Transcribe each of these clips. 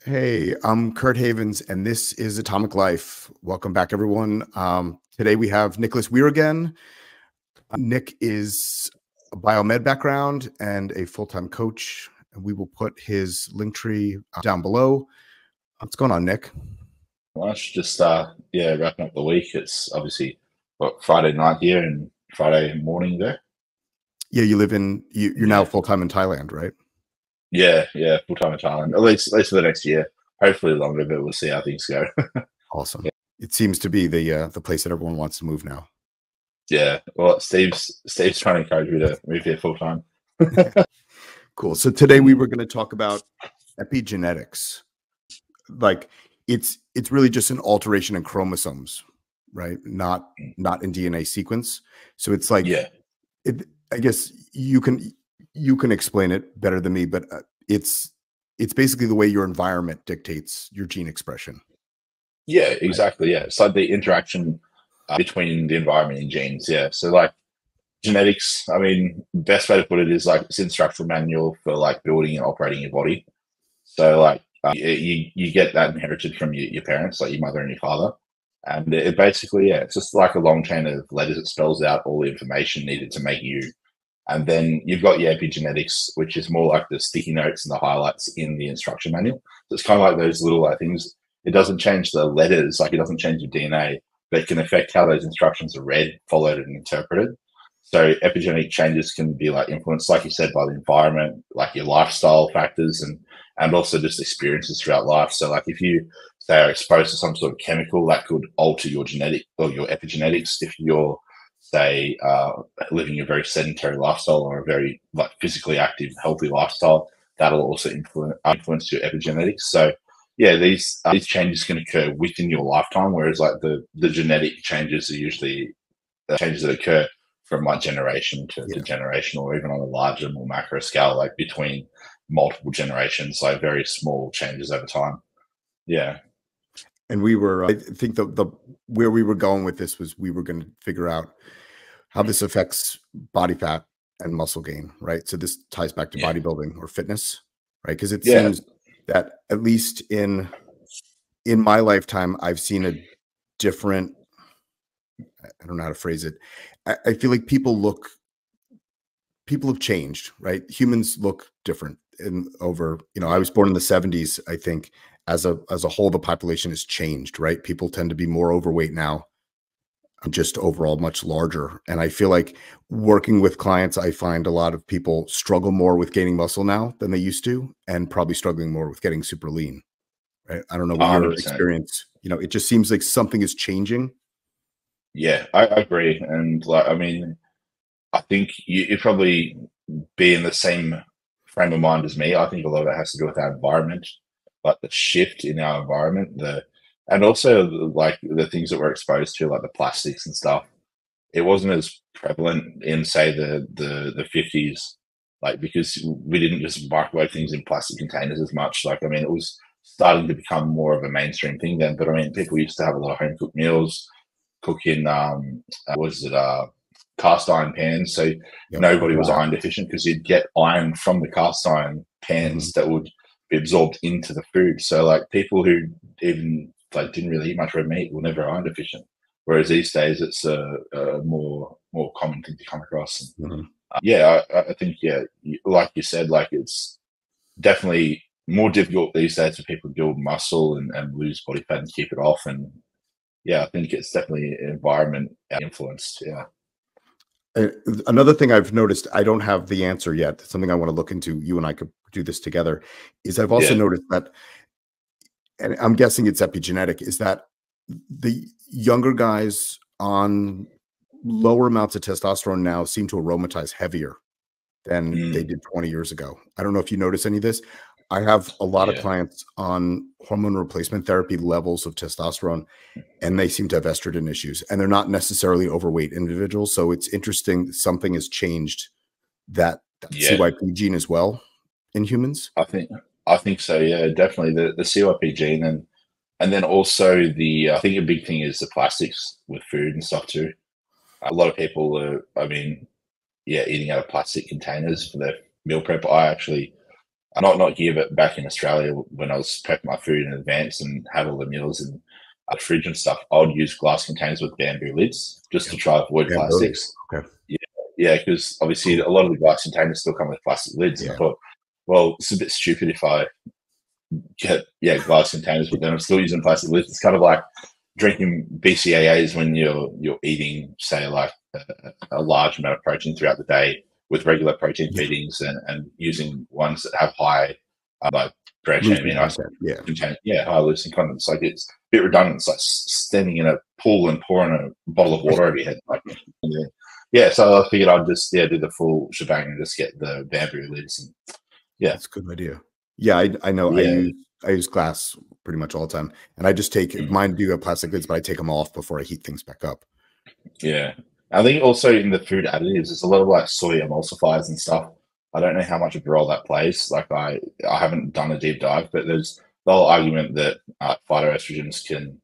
Hey, I'm Kurt Havens, and this is Atomic Life. Welcome back, everyone. Today we have Nicholas Weir again. Nick is a biomed background and a full-time coach. And we will put his link tree down below. What's going on, Nick? Well, it's just wrapping up the week. It's obviously Friday night here and Friday morning there. Yeah, you live in you're now full-time in Thailand, right? Yeah, full time in Thailand. At least for the next year. Hopefully longer, but we'll see how things go. Awesome. Yeah. It seems to be the place that everyone wants to move now. Yeah. Well, Steve's trying to encourage me to move here full time. Cool. So today we were going to talk about epigenetics. Like it's really just an alteration in chromosomes, right? Not in DNA sequence. So it's like, I guess you can explain it better than me, but it's basically the way your environment dictates your gene expression. Yeah, exactly. Yeah, it's like the interaction between the environment and genes. Yeah, so like genetics. I mean, best way to put it is like it's instructional manual for like building and operating your body. So like you get that inherited from your parents, like your mother and your father. And it basically, it's just like a long chain of letters that spells out all the information needed to make you. And then you've got your epigenetics, which is more like the sticky notes and the highlights in the instruction manual. So it's kind of like those little things. It doesn't change the letters, like it doesn't change your DNA, but it can affect how those instructions are read, followed, and interpreted. So epigenetic changes can be like influenced, like you said, by the environment, like your lifestyle factors and also just experiences throughout life. So like if you say are exposed to some sort of chemical that could alter your genetic or your epigenetics, if you're say living a very sedentary lifestyle or a very like physically active, healthy lifestyle, that'll also influence your epigenetics. So yeah, these changes can occur within your lifetime, whereas like the genetic changes are usually changes that occur from like generation to generation, or even on a larger, more macro scale, like between multiple generations, like very small changes over time. Yeah. And we were, I think the where we were going with this was we were going to figure out how this affects body fat and muscle gain, right? So this ties back to bodybuilding or fitness, right? Because it seems that at least in my lifetime, I've seen a different, I don't know how to phrase it. I feel like people have changed, right? Humans look different over, I was born in the 70s. I think as a whole, the population has changed, right? People tend to be more overweight now, just overall much larger. And I feel like working with clients, I find a lot of people struggle more with gaining muscle now than they used to, and probably struggling more with getting super lean, right? I don't know what your experience, it just seems like something is changing. Yeah, I agree. And like, I mean, I think you'd probably be in the same frame of mind as me. I think a lot of it has to do with our environment, like the shift in our environment, and also like the things that we're exposed to, like the plastics and stuff. It wasn't as prevalent in say the 50s, like because we didn't just microwave things in plastic containers as much. Like, I mean, it was starting to become more of a mainstream thing then. But I mean, people used to have a lot of home cooked meals, cook in cast iron pans. So nobody was iron deficient because you'd get iron from the cast iron pans that would be absorbed into the food. So like people who even like didn't really eat much red meat were never iron deficient. Whereas these days it's a more common thing to come across. I think like you said, like it's definitely more difficult these days for people to build muscle and lose body fat and keep it off. And yeah, I think it's definitely environment influenced. Yeah. Another thing I've noticed, I don't have the answer yet, something I want to look into, you and I could do this together, is I've also noticed that, and I'm guessing it's epigenetic, is that the younger guys on lower amounts of testosterone now seem to aromatize heavier than they did 20 years ago. I don't know if you notice any of this. I have a lot of clients on hormone replacement therapy levels of testosterone, and they seem to have estrogen issues, and they're not necessarily overweight individuals. So it's interesting. Something has changed that CYP gene as well in humans. I think so. Yeah, definitely the CYP gene, and then also I think a big thing is the plastics with food and stuff too. A lot of people are, I mean, eating out of plastic containers for their meal prep. I actually not here, but back in Australia, when I was prepping my food in advance and have all the meals in the fridge and stuff, I would use glass containers with bamboo lids just to try to avoid plastics. Okay. Yeah, because obviously a lot of the glass containers still come with plastic lids. And I thought, well, it's a bit stupid if I get glass containers, but then I'm still using plastic lids. It's kind of like drinking BCAAs when you're eating, say, like a large amount of protein throughout the day with regular protein feedings, and using ones that have high like branched chain amino acids, high leucine content. It's like it's a bit redundant. It's like standing in a pool and pouring a bottle of water over your head. Like, so I figured I'd just do the full shebang and just get the bamboo lids. And that's a good idea. Yeah, I know. I use glass pretty much all the time, and I just take mine do have plastic lids, but I take them off before I heat things back up. Yeah. I think also in the food additives, there's a lot of like soy emulsifiers and stuff. I don't know how much of a role that plays. Like I haven't done a deep dive, but there's the whole argument that phytoestrogens can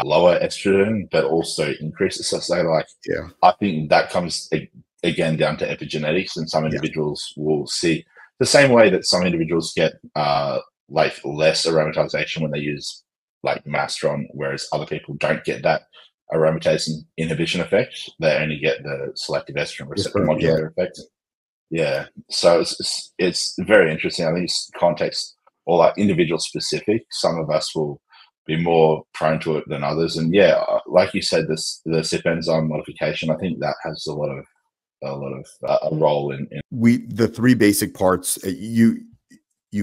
lower estrogen, but also increase it. So like, I think that comes again down to epigenetics, and some individuals will see the same way that some individuals get like less aromatization when they use like mastron, whereas other people don't get that aromatase inhibition effect. They only get the selective estrogen receptor modulator effect. Yeah, so it's very interesting. I think it's context or like individual specific. Some of us will be more prone to it than others, and like you said, the CYP enzyme modification, I think that has a lot of a role in the three basic parts. You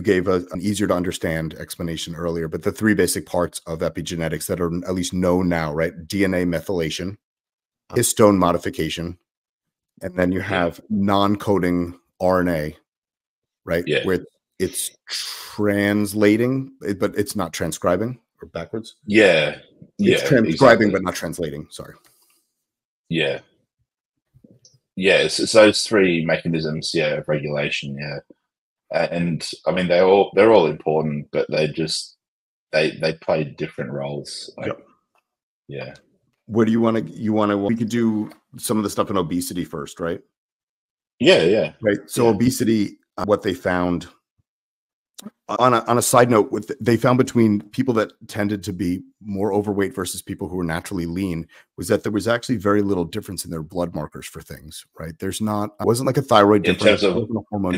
gave an easier to understand explanation earlier, but the three basic parts of epigenetics that are at least known now, right? DNA methylation, histone modification, and then you have non-coding RNA, right? Where it's translating, but it's not transcribing, or backwards. It's transcribing, but not translating. Sorry. It's those three mechanisms, of regulation, and I mean they're all important, but they play different roles. Where do you want to? We could do some of the stuff in obesity first, right? Right. So obesity, what they found on a side note, they found between people that tended to be more overweight versus people who were naturally lean was that there was actually very little difference in their blood markers for things, right? It wasn't like a thyroid difference. In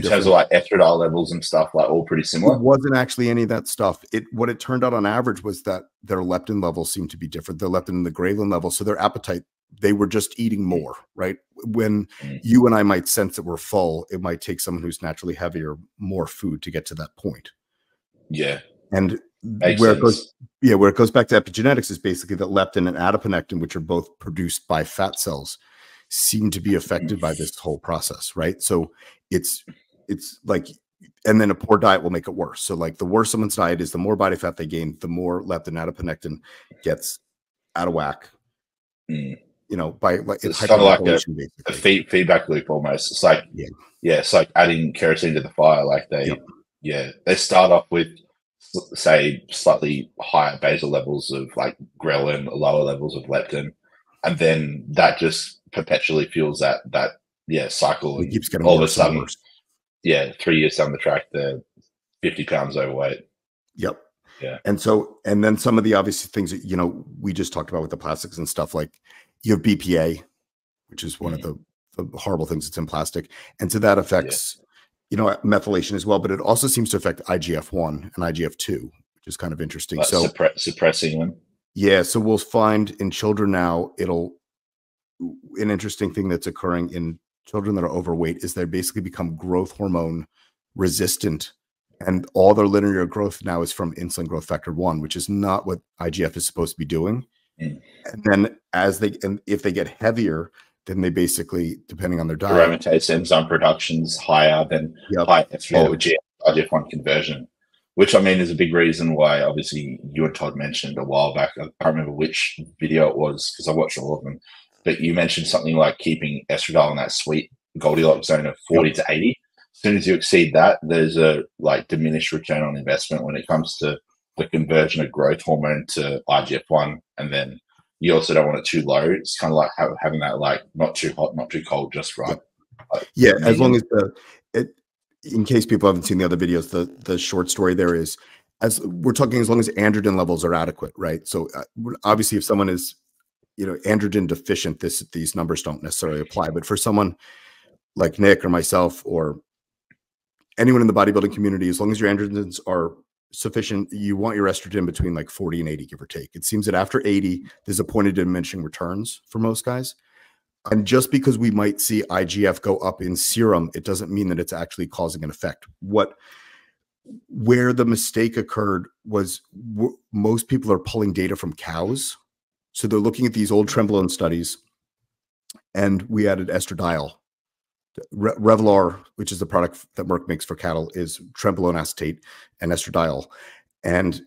terms of like estradiol levels and stuff, like all pretty similar. It wasn't actually any of that stuff. What it turned out on average was that their leptin levels seemed to be different. The leptin and the ghrelin levels, so their appetite, they were just eating more, right? When you and I might sense that we're full, it might take someone who's naturally heavier more food to get to that point. And where it goes back to epigenetics is basically that leptin and adiponectin, which are both produced by fat cells, seem to be affected by this whole process, right? So it's like, and then a poor diet will make it worse. So like the worse someone's diet is, the more body fat they gain, the more leptin adiponectin gets out of whack. By like it's kind of like a feedback loop almost. It's like it's like adding kerosene to the fire. Like they start off with, say, slightly higher basal levels of like ghrelin, lower levels of leptin, and then that just perpetually fuels that cycle. It keeps getting all of a sudden, 3 years down the track, they're 50 pounds overweight. And then some of the obvious things that we just talked about with the plastics and stuff, like you have BPA, which is one of the horrible things that's in plastic, and so that affects methylation as well, but it also seems to affect IGF-1 and IGF-2, which is kind of interesting. So suppressing them. So we'll find in children now, an interesting thing that's occurring in children that are overweight is they basically become growth hormone resistant, and all their linear growth now is from insulin growth factor 1, which is not what IGF is supposed to be doing. And then if they get heavier, then they basically, depending on their diet, aromatase enzyme production's higher than high IGF-1 conversion, which I mean is a big reason why obviously you and Todd mentioned a while back. I can't remember which video it was because I watched all of them, but you mentioned something like keeping estradiol in that sweet Goldilocks zone of 40 to 80. As soon as you exceed that, there's a like diminished return on investment when it comes to the conversion of growth hormone to IGF-1, and then you also don't want it too low. It's kind of like having that like not too hot, not too cold, just right. As long as in case people haven't seen the other videos, the short story there is, as we're talking, as long as androgen levels are adequate, right? So obviously, if someone is, you know, androgen deficient, these numbers don't necessarily apply. But for someone like Nick or myself or anyone in the bodybuilding community, as long as your androgens are sufficient, you want your estrogen between like 40 and 80, give or take. It seems that after 80, there's a point of diminishing returns for most guys. And just because we might see IGF go up in serum, it doesn't mean that it's actually causing an effect. Where the mistake occurred was most people are pulling data from cows. So they're looking at these old Trenbolone studies, and we added estradiol. Revlor, which is the product that Merck makes for cattle, is Trenbolone acetate and estradiol. And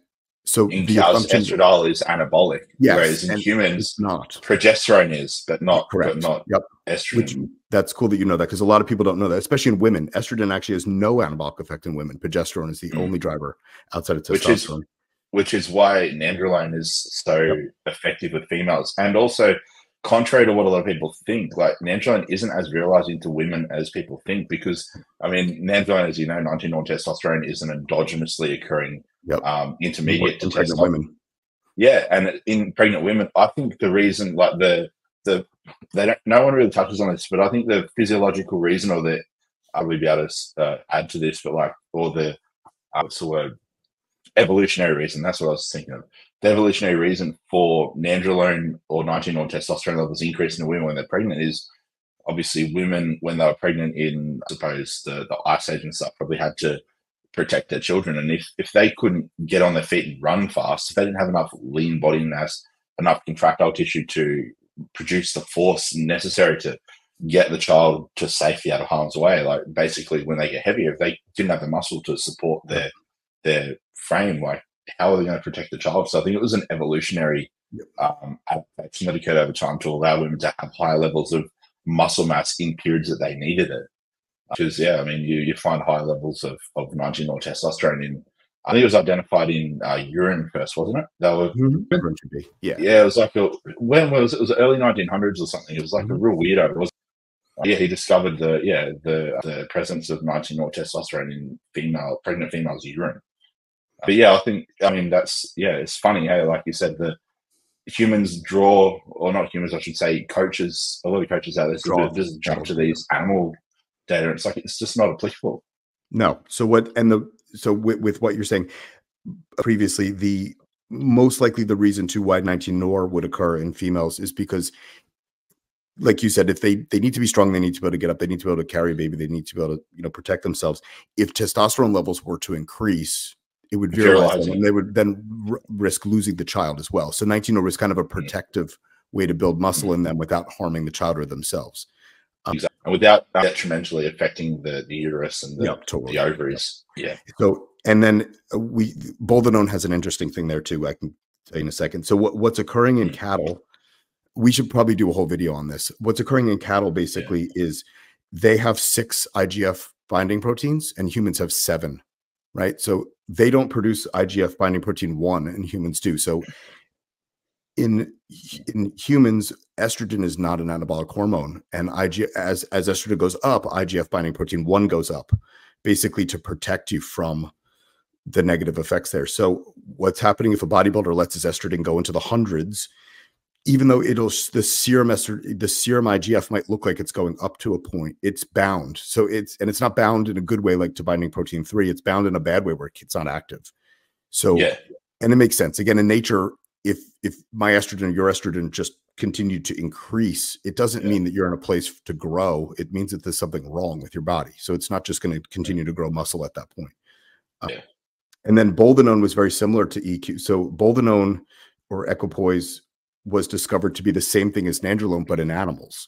so in cows, estradiol is anabolic, yes, whereas in humans, not. Progesterone is, but not correct. But not yep. Estrogen. That's cool that you know that, because a lot of people don't know that, especially in women. Estrogen actually has no anabolic effect in women. Progesterone is the only driver outside of testosterone. Which is why nandrolone is so effective with females. And also, contrary to what a lot of people think, like nandrolone isn't as virilizing to women as people think, because, I mean, nandrolone, as you know, 19-norm-testosterone is an endogenously occurring intermediate to pregnant women. Yeah, and in pregnant women, I think the reason, like no one really touches on this, but I think the physiological reason, or the, I would be able to add to this, but like, or the what's the word? Evolutionary reason. That's what I was thinking of. The evolutionary reason for nandrolone or 19-norm testosterone levels increasing in women when they're pregnant is obviously women, when they were pregnant in, I suppose, the Ice Age and stuff, probably had to protect their children. And if they couldn't get on their feet and run fast, if they didn't have enough lean body mass, enough contractile tissue to produce the force necessary to get the child to safety out of harm's way, like basically when they get heavier, if they didn't have the muscle to support their frame, like how are they going to protect the child? So I think it was an evolutionary adaptation that occurred over time to allow women to have higher levels of muscle mass in periods that they needed it. Because I mean, you find higher levels of 19-norm testosterone in, I think it was identified in urine first, wasn't it? They were, it was like when was it? It was the early 1900s or something. It was like a real weirdo. It was, he discovered the presence of 19-norm testosterone in pregnant females' urine. But I think, I mean, that's, it's funny, like you said, the humans draw, or not humans, I should say, coaches, a lot of coaches out there just jump to these animal data. It's like, it's just not applicable. No. So with what you're saying previously, most likely the reason to why 19-nor would occur in females is because, like you said, if they need to be strong, they need to be able to get up, they need to be able to carry a baby, they need to be able to, protect themselves. If testosterone levels were to increase, it would virilize them, and they would then risk losing the child as well. So 19-nor is kind of a protective way to build muscle in them without harming the child or themselves. Exactly. And without detrimentally affecting the uterus and the ovaries. Yeah. So, and then boldenone has an interesting thing there too. I can tell you in a second. So what's occurring in cattle, we should probably do a whole video on this. What's occurring in cattle basically is they have 6 IGF binding proteins and humans have 7, right? So they don't produce IGF binding protein 1 and humans do. So in humans, estrogen is not an anabolic hormone, and as estrogen goes up, IGF binding protein 1 goes up, basically to protect you from the negative effects there. So what's happening if a bodybuilder lets his estrogen go into the hundreds, even though the serum IGF might look like it's going up to a point, it's bound. So it's not bound in a good way, like to binding protein 3. It's bound in a bad way where it's not active. So, and it makes sense. Again, in nature, if my estrogen, your estrogen just continued to increase, it doesn't mean that you're in a place to grow. It means that there's something wrong with your body. So it's not just going to continue to grow muscle at that point. And then boldenone was very similar to EQ. So boldenone or equipoise was discovered to be the same thing as nandrolone, but in animals.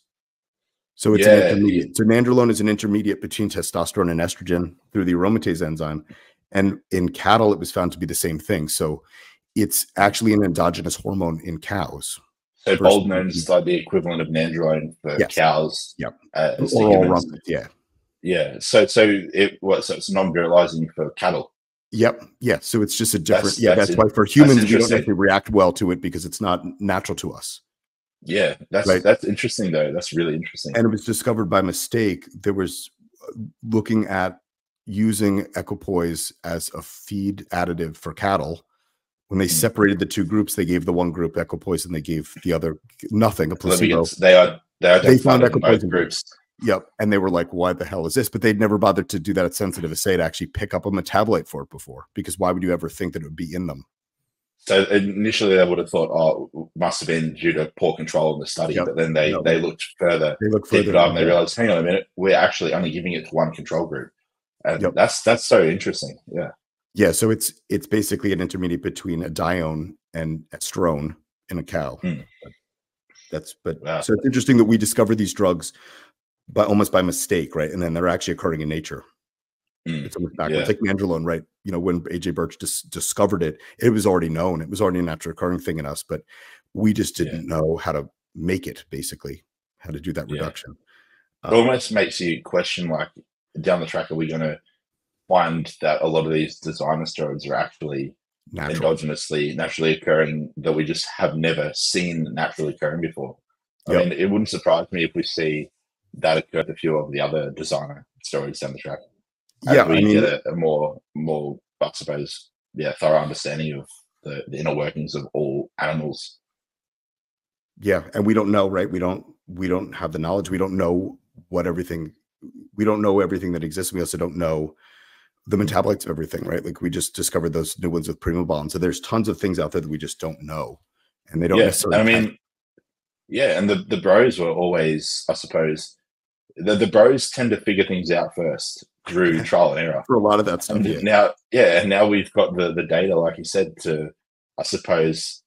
So it's an intermediate. So nandrolone is an intermediate between testosterone and estrogen through the aromatase enzyme. And in cattle, it was found to be the same thing. So it's actually an endogenous hormone in cows. So boldenone is like the equivalent of nandrolone for cows. Or all rumpets, So it's non-virilizing for cattle. So it's just a different. That's why for humans we don't actually react well to it because it's not natural to us. That's interesting though. That's really interesting. And it was discovered by mistake. There was looking at using equipoise as a feed additive for cattle. When they separated the two groups, they gave the one group equipoise and they gave the other nothing, a placebo. They found equipoise in groups. Yep. And they were like, why the hell is this? But they'd never bothered to do that at sensitive assay to actually pick up a metabolite for it before, because why would you ever think that it would be in them? So initially they would have thought, oh, it must have been due to poor control in the study. Yep. But then they looked further. They looked further and they realized, hang on a minute, we're actually only giving it to one control group. And that's so interesting. Yeah. Yeah. So it's basically an intermediate between a dione and estrone in a cow. So it's interesting that we discover these drugs almost by mistake, right? And then they're actually occurring in nature. It's almost backwards. Like nandrolone, right? You know, when AJ Birch discovered it, it was already known. It was already a natural occurring thing in us, but we just didn't know how to make it, basically, how to do that reduction. It almost makes you question, like, down the track, are we going to find that a lot of these designer steroids are actually endogenously, naturally occurring, that we just have never seen naturally occurring before? I mean, it wouldn't surprise me if we see that occur with a few of the other designer steroids down the track. We get a more, I suppose, thorough understanding of the inner workings of all animals. Yeah, and we don't know, right? We don't have the knowledge. We don't know everything that exists. We also don't know the metabolites of everything, right? Like, we just discovered those new ones with Primabol. So there's tons of things out there that we just don't know, and they don't necessarily. I mean, and the bros were always, I suppose, the bros tend to figure things out first through trial and error for a lot of that stuff. And now we've got the data, like you said, to, I suppose,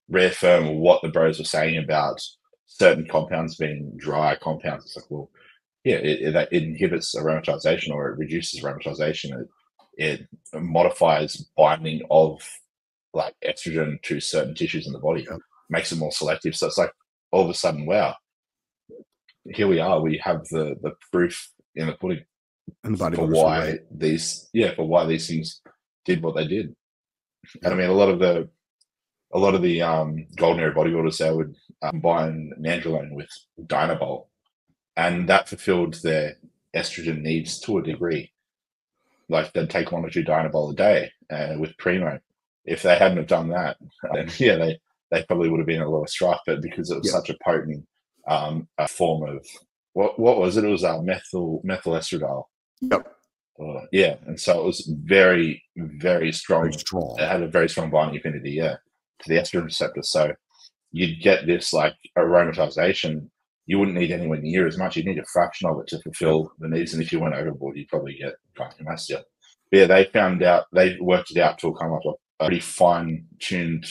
reaffirm what the bros were saying about certain compounds being dry compounds. It's like, well, it inhibits aromatization, or it reduces aromatization. It modifies binding of, like, estrogen to certain tissues in the body, makes it more selective. So it's like, all of a sudden, wow, here we are. We have the proof in the pudding, and the for why these things did what they did. And I mean, a lot of the golden era bodybuilders, they would combine nandrolone with Dynabol, and that fulfilled their estrogen needs to a degree. Like, they'd take 1 or 2 Dynabol a day with Primo. If they hadn't have done that, then they probably would have been a lower strife. But because it was such a potent a form of what was it? It was methyl estradiol. Yep. And so it was very, very strong. Very strong. It had a very strong binding affinity, to the estrogen receptor. So you'd get this, like, aromatization. You wouldn't need anywhere near as much. You'd need a fraction of it to fulfill the needs. And if you went overboard, you'd probably get gynecomastia. But they worked it out to kind of like a pretty fine-tuned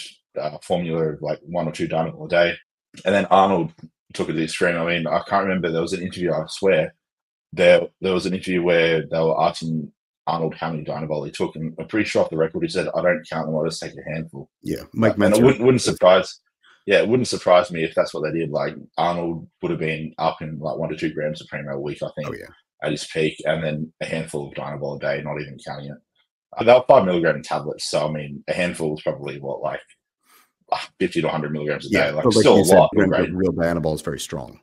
formula of, like, 1 or 2 Dynabol a day. And then Arnold took it to the extreme. I mean, I can't remember. There was an interview, I swear, there was an interview where they were asking Arnold how many Dynabol he took, and I'm pretty sure off the record he said, "I don't count them. I just take a handful." Yeah, and it wouldn't surprise. Yeah, it wouldn't surprise me if that's what they did. Like, Arnold would have been up in, like, 1 to 2 grams of Primo a week, I think, at his peak, and then a handful of Dynabol a day, not even counting it. They were 5 milligram tablets, so I mean, a handful is probably what, like 50 to 100 milligrams a day. Like, still a lot. Real Dynabol is very strong.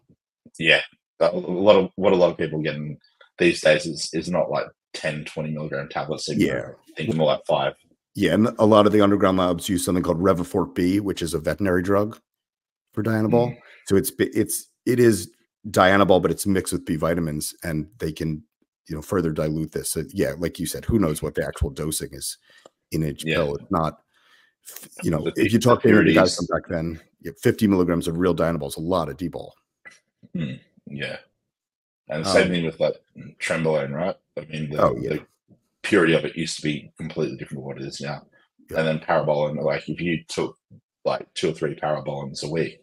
Yeah. A lot of people getting these days is not like 10, 20 milligram tablets. I think more like 5. Yeah, and a lot of the underground labs use something called Revifort B, which is a veterinary drug for Dianabol. So it is Dianabol, but it's mixed with B vitamins, and they can, further dilute this. So like you said, who knows what the actual dosing is in each pill? It's not, if you talk to the guys from back then, 50 milligrams of real Dianabol is a lot of D-ball. Yeah. And the same thing with, like, Trembolone, right? I mean, the purity of it used to be completely different from what it is now. Yeah. And then Parabolin, like, if you took, like, 2 or 3 Parabolins a week,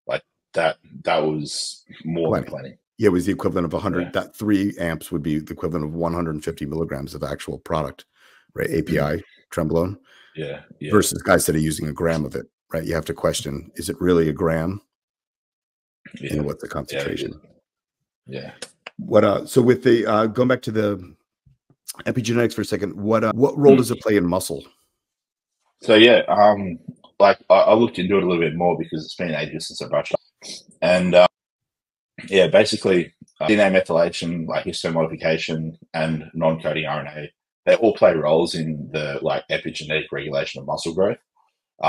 like, that was more than plenty. Yeah, it was the equivalent of 100. That 3 amps would be the equivalent of 150 milligrams of actual product, right? API, Trembolone. Yeah. Versus guys that are using a gram of it, right? You have to question, is it really a gram? And what's the concentration? Yeah. What so with the going back to the epigenetics for a second, what role does it play in muscle? So like, I looked into it a little bit more because it's been ages since I brushed up, and basically DNA methylation, like histone modification and non-coding RNA, they all play roles in the like epigenetic regulation of muscle growth.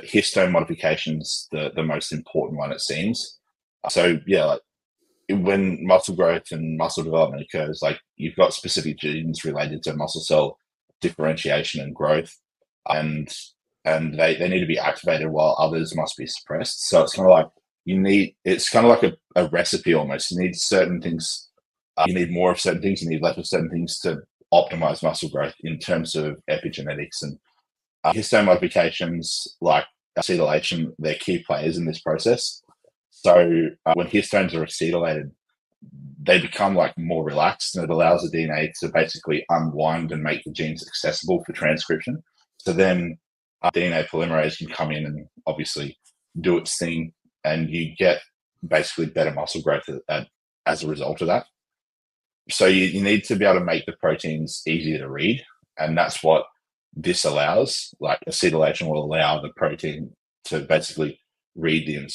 Histone modification's the most important one, it seems. So yeah, like when muscle growth and muscle development occurs, like you've got specific genes related to muscle cell differentiation and growth, and they need to be activated while others must be suppressed. So it's kind of like it's kind of like a recipe almost. You need certain things, you need more of certain things, you need less of certain things to optimize muscle growth in terms of epigenetics. And histone modifications like acetylation, they're key players in this process. So when histones are acetylated, they become like more relaxed, and it allows the DNA to basically unwind and make the genes accessible for transcription. So then DNA polymerase can come in and obviously do its thing, and you get basically better muscle growth as a result of that. So you need to be able to make the proteins easier to read, and that's what this allows. Like acetylation will allow the protein to basically read the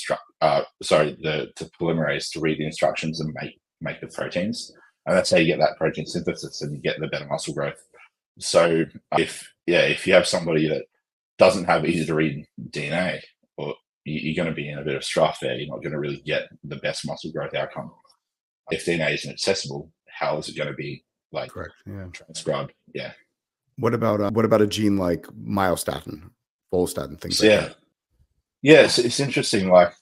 polymerase to read the instructions and make the proteins, and that's how you get that protein synthesis and you get the better muscle growth. So if you have somebody that doesn't have easy to read DNA, or you're going to be in a bit of strife there. You're not going to really get the best muscle growth outcome. If DNA isn't accessible, how is it going to be like transcribed? Yeah. What about a gene like myostatin, follistatin, things like that? Yeah, it's interesting. Like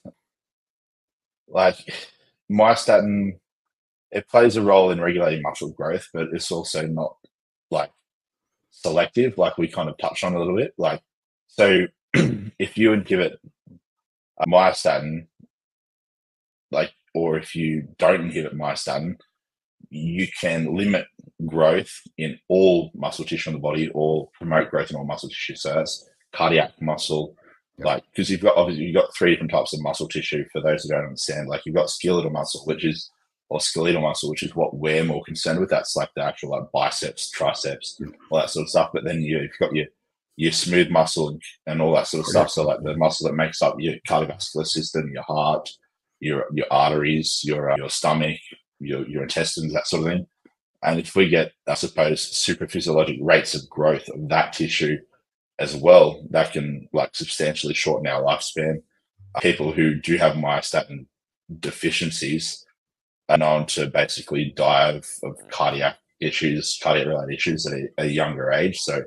myostatin, it plays a role in regulating muscle growth, but it's also not like selective, like we kind of touched on a little bit. Like, so if you inhibit myostatin, like, or if you don't inhibit myostatin, you can limit growth in all muscle tissue in the body, or promote growth in all muscle tissue. So that's cardiac muscle, like, because you've got three different types of muscle tissue. For those who don't understand, like you've got skeletal muscle, or skeletal muscle, which is what we're more concerned with. That's like the actual like biceps, triceps, all that sort of stuff. But then you've got your smooth muscle and all that sort of stuff. So like the muscle that makes up your cardiovascular system, your heart, your arteries, your stomach, your intestines, that sort of thing. And if we get, I suppose, super physiologic rates of growth of that tissue as well, that can like substantially shorten our lifespan. People who do have myostatin deficiencies are known to basically die of cardiac related issues at a younger age. So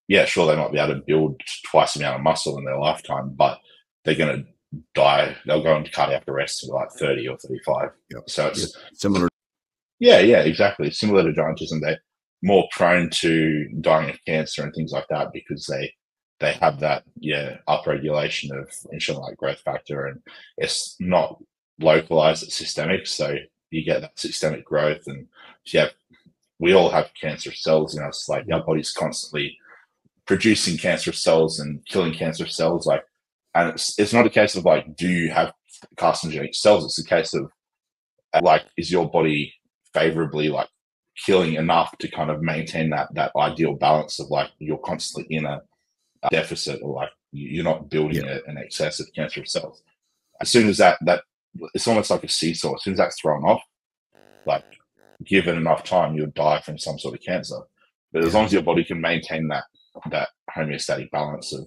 yeah, sure, they might be able to build twice the amount of muscle in their lifetime, but they're going to die. They'll go into cardiac arrest at like 30 or 35. So it's similar. Yeah, exactly. Similar to giantism, they're more prone to dying of cancer and things like that because they have that upregulation of insulin-like growth factor, and it's not localized, it's systemic. So you get that systemic growth, and we all have cancer cells in us. Like our body's constantly producing cancer cells and killing cancer cells. Like, and it's not a case of like, do you have carcinogenic cells? It's a case of like, is your body favorably like killing enough to kind of maintain that ideal balance of like you're constantly in a deficit, or like you're not building an excess of cancerous cells. As soon as that it's almost like a seesaw. As soon as that's thrown off, like given enough time, you'll die from some sort of cancer. But as long as your body can maintain that homeostatic balance of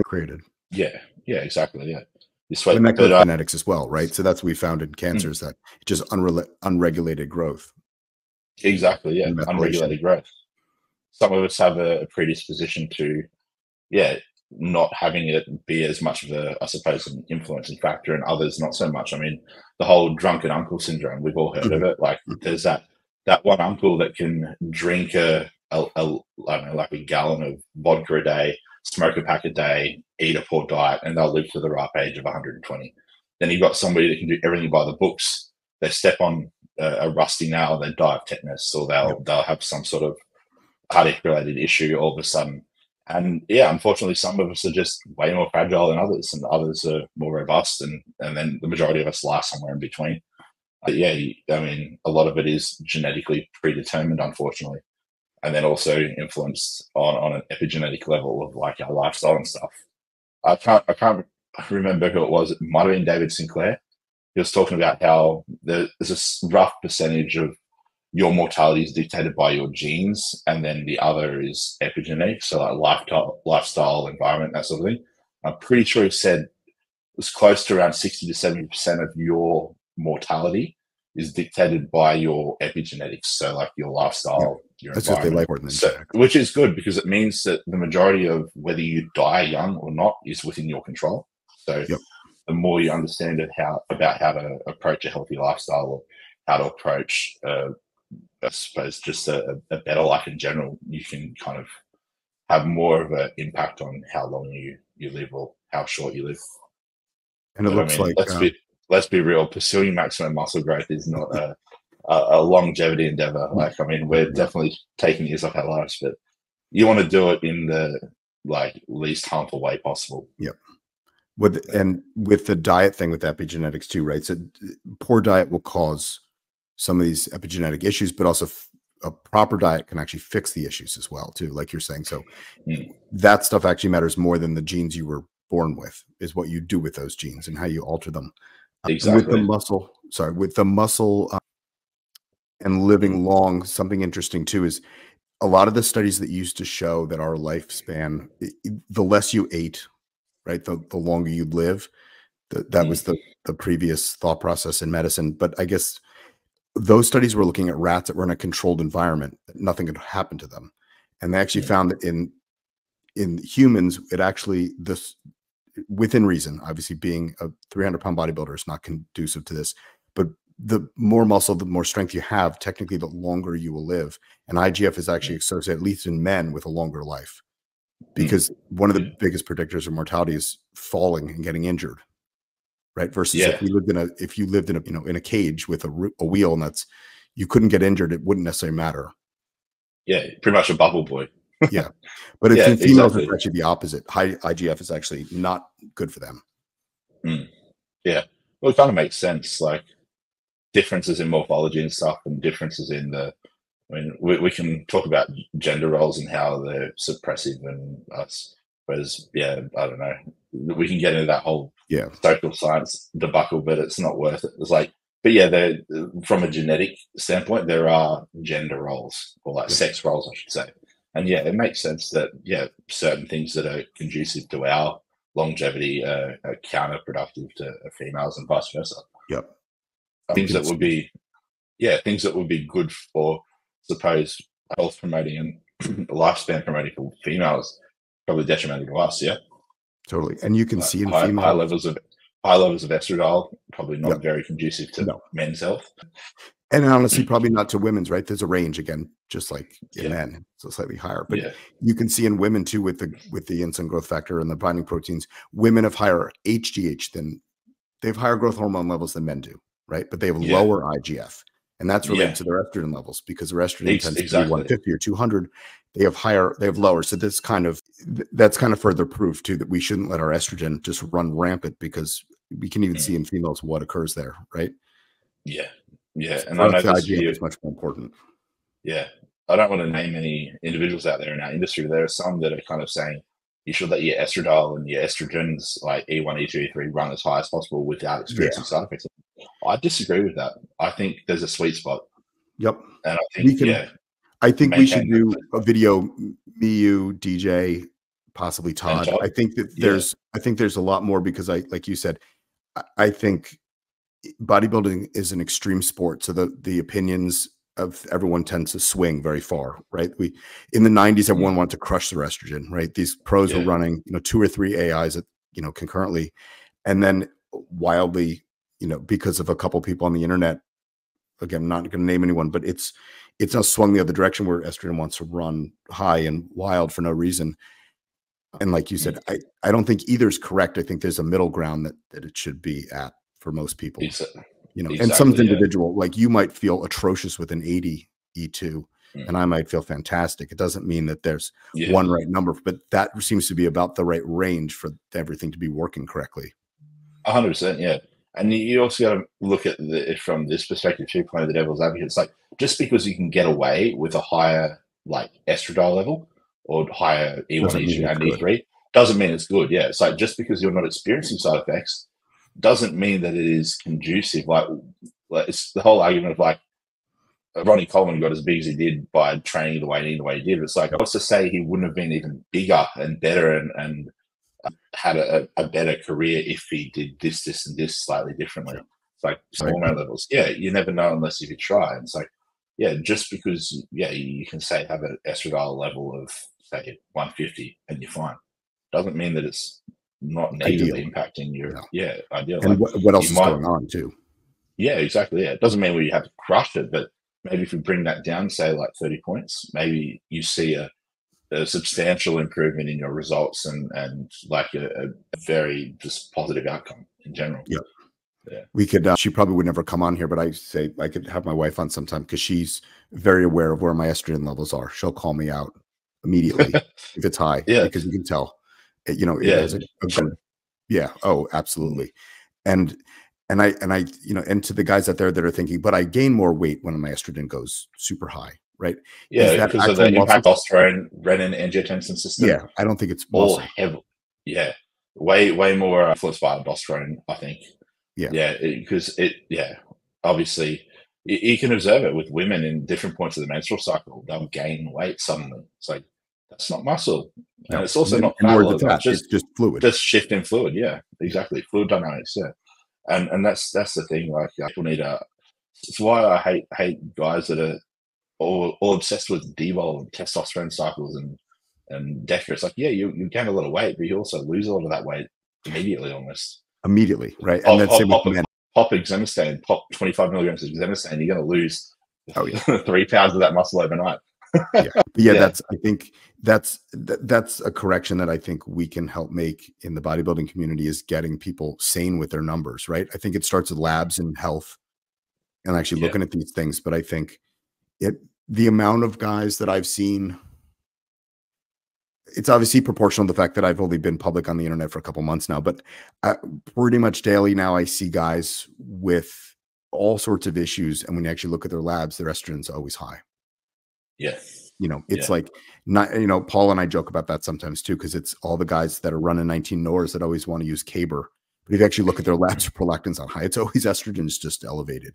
created. Yeah, exactly. Yeah. And that goes genetics as well, right? So that's what we found in cancers, that just unregulated growth. Exactly, yeah. Unregulated growth. Some of us have a predisposition to, not having it be as much of a, I suppose, an influencing factor, and others not so much. I mean, the whole drunken uncle syndrome, we've all heard of it. Like there's that one uncle that can drink I don't know, like a gallon of vodka a day, smoke a pack a day, eat a poor diet, and they'll live to the ripe age of 120. Then you've got somebody that can do everything by the books. They step on a rusty nail, they die of tetanus, or they'll have some sort of cardiac related issue all of a sudden. And unfortunately, some of us are just way more fragile than others, and others are more robust, and then the majority of us lie somewhere in between. But I mean, a lot of it is genetically predetermined, unfortunately, and then also influenced on an epigenetic level of like our lifestyle and stuff. I can't remember who it was. It might have been David Sinclair, he was talking about how there's a rough percentage of your mortality is dictated by your genes, and then the other is epigenetics, so like lifestyle, environment, that sort of thing. I'm pretty sure he said it was close to around 60 to 70% of your mortality is dictated by your epigenetics, so like your lifestyle, your that's what they environment. like more than genetics. Which is good, because it means that the majority of whether you die young or not is within your control. So the more you understand about how to approach a healthy lifestyle, or how to approach I suppose just a better life in general, you can kind of have more of an impact on how long you live, or how short you live. And it looks like let's be real, pursuing maximum muscle growth is not a longevity endeavor. Like, I mean, we're definitely taking years off our lives, but you want to do it in the like least harmful way possible. Yep. With the diet thing with epigenetics too, right? So poor diet will cause some of these epigenetic issues, but also a proper diet can actually fix the issues as well too, like you're saying. So that stuff actually matters more than the genes you were born with, is what you do with those genes and how you alter them. Exactly. With the muscle and living long, something interesting too is a lot of the studies that used to show that our lifespan, the less you ate, right, the longer you live. That was the previous thought process in medicine. But I guess those studies were looking at rats that were in a controlled environment, that nothing could happen to them. And they actually found that in humans, it actually, this within reason, obviously being a 300-pound bodybuilder is not conducive to this, but the more muscle, the more strength you have, technically, the longer you will live. And IGF is actually associated, at least in men, with a longer life, because one of the biggest predictors of mortality is falling and getting injured. Right. Versus if you lived in a, in a cage with a wheel, and you couldn't get injured, it wouldn't necessarily matter. Yeah. Pretty much a bubble boy. Yeah. But in females, it's actually the opposite. High IGF is actually not good for them. Yeah. Well, it kind of makes sense. Like differences in morphology and stuff, and differences in we can talk about gender roles and how they're suppressive, and us. Whereas, I don't know. We can get into that whole social science debacle, but it's not worth it. It's like, but from a genetic standpoint, there are gender roles, or like sex roles, I should say. And it makes sense that certain things that are conducive to our longevity are counterproductive to females, and vice versa. Yep. Things that would be good for, suppose, health promoting and lifespan promoting for females, probably detrimental to us. Yeah. Totally. And you can see in high levels of estradiol, probably not very conducive to men's health. And honestly, probably not to women's, right? There's a range, again, just like in men, so slightly higher. But you can see in women too, with the insulin growth factor and the binding proteins, women have higher HGH they have higher growth hormone levels than men do, right? But they have lower IGF. And that's related to their estrogen levels, because their estrogen tends to be 150 or 200. They have lower. So that's kind of further proof too, that we shouldn't let our estrogen just run rampant, because we can even see in females what occurs there, right? Yeah. Yeah. And I know the IGF is much more important. Yeah. I don't want to name any individuals out there in our industry. There are some that are kind of saying you should let your estradiol and your estrogens like E1, E2, E3 run as high as possible without experiencing side effects. I disagree with that. I think there's a sweet spot. Yep. And I think we should do a video, me, you, DJ, possibly Todd. I think that there's a lot more, because like you said, I think bodybuilding is an extreme sport. So the opinions of everyone tends to swing very far, right? In the 90s, everyone wanted to crush their estrogen, right? These pros were running, 2 or 3 AIs, concurrently, and then wildly, because of a couple people on the internet, again, I'm not going to name anyone, but it's now swung the other direction, where estrogen wants to run high and wild for no reason. And like you said, I don't think either is correct. I think there's a middle ground that it should be at for most people. And some individual, like you might feel atrocious with an 80 E2, and I might feel fantastic. It doesn't mean that there's one right number, but that seems to be about the right range for everything to be working correctly. 100%. Yeah. And you also got to look at it from this perspective too, playing the devil's advocate. It's like, just because you can get away with a higher like estradiol level or higher E1, E2, and E3 doesn't mean it's good. Yeah. It's like, just because you're not experiencing side effects doesn't mean that it is conducive. Like it's the whole argument of like Ronnie Coleman got as big as he did by training the way and eating the way he did. It's like, what's to say he wouldn't have been even bigger and better and had a better career if he did this, and this slightly differently. Yeah. It's like small amount levels. Yeah, you never know unless you try. And it's like, yeah, just because, yeah, you can say have an estradiol level of, say, 150 and you're fine, doesn't mean that it's not negatively impacting your, ideal. And like, what else is going on too? Yeah, exactly. Yeah, it doesn't mean you have to crush it, but maybe if you bring that down, say like 30 points, maybe you see a substantial improvement in your results and like a very just positive outcome in general. Yeah. Yeah. We could, she probably would never come on here, but I say I could have my wife on sometime because she's very aware of where my estrogen levels are. She'll call me out immediately if it's high, because you can tell, you know, it has a good, oh, absolutely. And I, you know, and to the guys out there that are thinking, but I gain more weight when my estrogen goes super high, right? Yeah, because of the impact testosterone, renin, angiotensin system. Yeah, I don't think it's all heavy. Yeah, way more influenced by aldosterone, I think. Yeah, because obviously you can observe it with women in different points of the menstrual cycle. They'll gain weight suddenly. It's like, that's not muscle, and it's also not fat. It's just fluid, just shift in fluid. Yeah, exactly, fluid dynamics. Yeah, and that's the thing. Like, people need a. It's why I hate guys that are all obsessed with D-bol and testosterone cycles and DECA. It's like, yeah, you gain a lot of weight, but you also lose a lot of that weight immediately, almost. Immediately, right? And that's pop exemestane, pop 25 milligrams of exemestane, you're going to lose 3 pounds of that muscle overnight. That's, I think that's a correction that I think we can help make in the bodybuilding community, is getting people sane with their numbers, right? I think it starts with labs and health and actually looking at these things. But I think the amount of guys that I've seen, it's obviously proportional to the fact that I've only been public on the internet for a couple months now, but pretty much daily now I see guys with all sorts of issues. And when you actually look at their labs, their estrogen's always high. Yeah. You know, it's like, not, you know, Paul and I joke about that sometimes too, because it's all the guys that are running 19 NORs that always want to use Caber. But if you actually look at their labs, prolactin's on high. It's always estrogen is just elevated.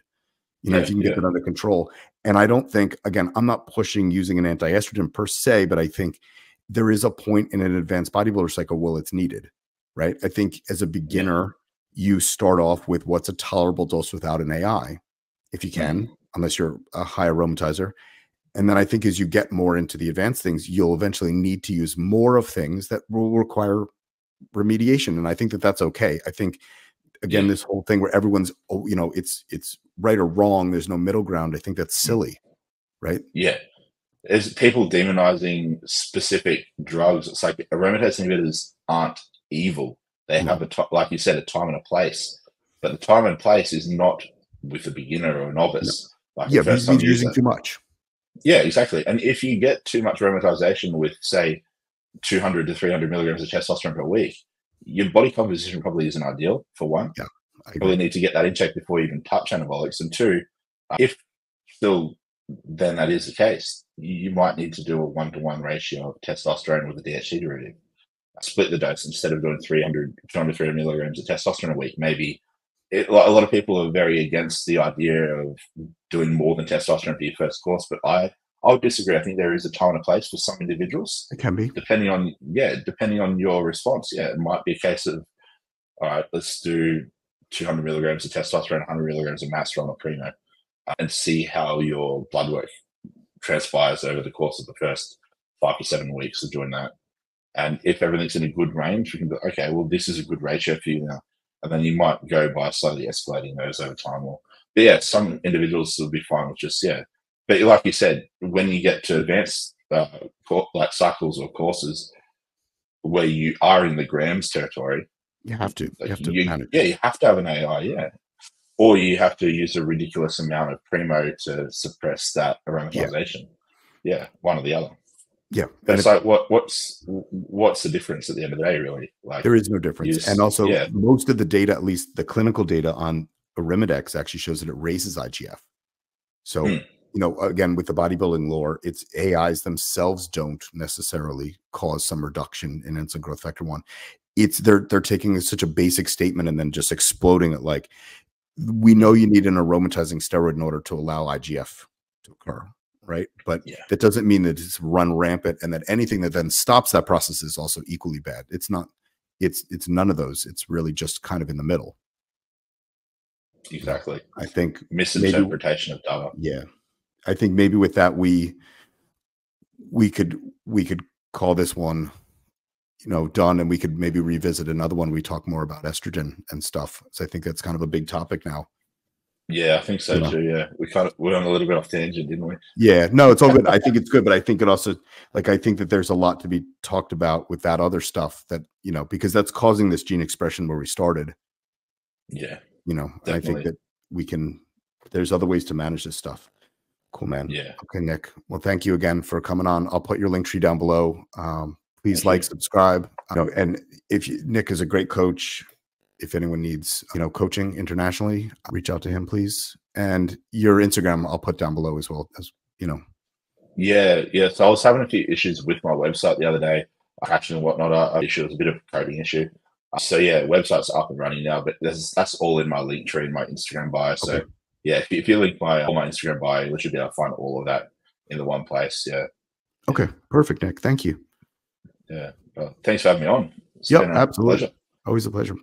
You know, if you can get that under control. And I don't think, again, I'm not pushing using an anti-estrogen per se, but I think there is a point in an advanced bodybuilder cycle where it's needed, right? I think as a beginner, you start off with what's a tolerable dose without an AI, if you can, unless you're a high aromatizer. And then I think as you get more into the advanced things, you'll eventually need to use more of things that will require remediation. And I think that that's okay. I think, again, this whole thing where everyone's, you know, it's right or wrong, there's no middle ground, I think that's silly, right? Yeah. There's people demonizing specific drugs. It's like aromatase inhibitors aren't evil. They have like you said, a time and a place. But the time and place is not with a beginner or a novice. Like because he's using too much. Yeah, exactly. And if you get too much aromatization with, say, 200 to 300 milligrams of testosterone per week, your body composition probably isn't ideal, for one. Yeah, you probably need to get that in check before you even touch anabolics. And two, if still then that is the case, you might need to do a 1-to-1 ratio of testosterone with a DHT derivative. Split the dose instead of doing 200, 300 milligrams of testosterone a week. Maybe a lot of people are very against the idea of doing more than testosterone for your first course, but I would disagree. I think there is a time and a place for some individuals. It can be. Depending on your response. Yeah, it might be a case of, all right, let's do 200 milligrams of testosterone, 100 milligrams of masteron or primo, and see how your blood work transpires over the course of the first 5 to 7 weeks of doing that. And if everything's in a good range, we can go, okay, well, this is a good ratio for you now. And then you might go by slowly escalating those over time. But yeah, some individuals will be fine with just, But like you said, when you get to advanced like cycles or courses where you are in the grams territory, you have to. You have to have an AI, or you have to use a ridiculous amount of primo to suppress that aromatization. Yeah, one or the other. Yeah, and it's like what's the difference at the end of the day, really? Like, there is no difference. And also, most of the data, at least the clinical data on Arimidex, actually shows that it raises IGF. So, you know, again, with the bodybuilding lore, it's AIs themselves don't necessarily cause some reduction in insulin growth factor 1. they're taking such a basic statement and then just exploding it. Like, we know you need an aromatizing steroid in order to allow IGF to occur, right? But that doesn't mean that it's run rampant and that anything that then stops that process is also equally bad. It's not. It's none of those. It's really just kind of in the middle. Exactly. I think misinterpretation of data. Yeah, I think maybe with that we could call this one, done, and we could maybe revisit another one. We talk more about estrogen and stuff. So I think that's kind of a big topic now. Yeah, I think so too. Yeah, we went a little bit off tangent, didn't we? Yeah, no, it's all good. I think it's good, but I think it also, like, I think that there's a lot to be talked about with that other stuff that, because that's causing this gene expression where we started. Yeah. I think that there's other ways to manage this stuff. Cool, man. Yeah. Okay, Nick. Well, thank you again for coming on. I'll put your link tree down below. Please like, subscribe. And Nick is a great coach. If anyone needs, coaching internationally, reach out to him, please. And your Instagram, I'll put down below as well, as Yeah. So I was having a few issues with my website the other day, crashing and whatnot. Issue was a bit of a coding issue. So yeah, website's up and running now, but that's all in my link tree in my Instagram bio. So yeah, if you link my Instagram bio, you should be able to find all of that in the one place. Yeah. Okay, perfect, Nick. Thank you. Yeah. Well, thanks for having me on. Yeah, absolutely. Pleasure. Always a pleasure.